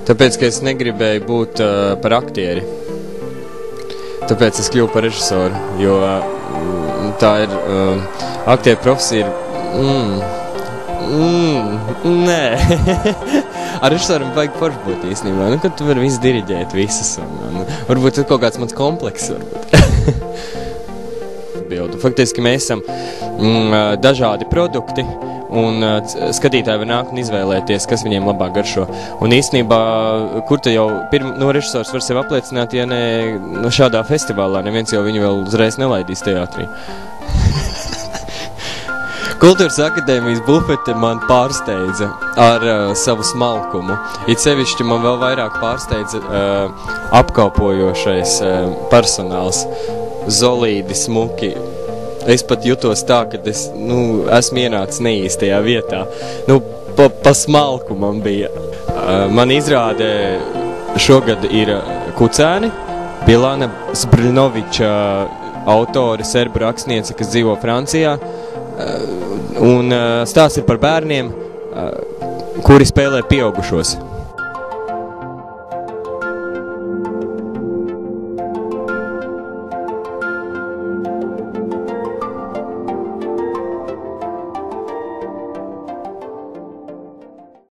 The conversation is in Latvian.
Tāpēc, ka es negribēju būt par aktieri. Tāpēc es kļuvu par režisoru, jo tā ir, aktieru profesija ir, nē. Ar režisoram vajag forši būt īstenībā, kad tu vari visu diriģēt, visas, un varbūt ir kaut kāds mans kompleks, varbūt. Faktiski mēs esam dažādi produkti, un skatītāji var nākt un izvēlēties, kas viņiem labāk garšo. Un īstenībā, kur te jau režisors var sevi apliecināt, ja ne šādā festivālā, neviens jau viņu vēl uzreiz nelaidīs teātrī. Kultūras akadēmijas bufete man pārsteidza ar savu smalkumu. It sevišķi man vēl vairāk pārsteidza apkalpojošais personāls. Zolīdi, smuki. Es pat jutos tā, ka es esmu ienācis neīstajā vietā. Pa smalku man bija. Man izrādē šogad ir Kucēni, Bilana Zbrļnoviča autore, serbu rakstniece, kas dzīvo Francijā. Un stāsts ir par bērniem, kuri spēlē pieaugušos.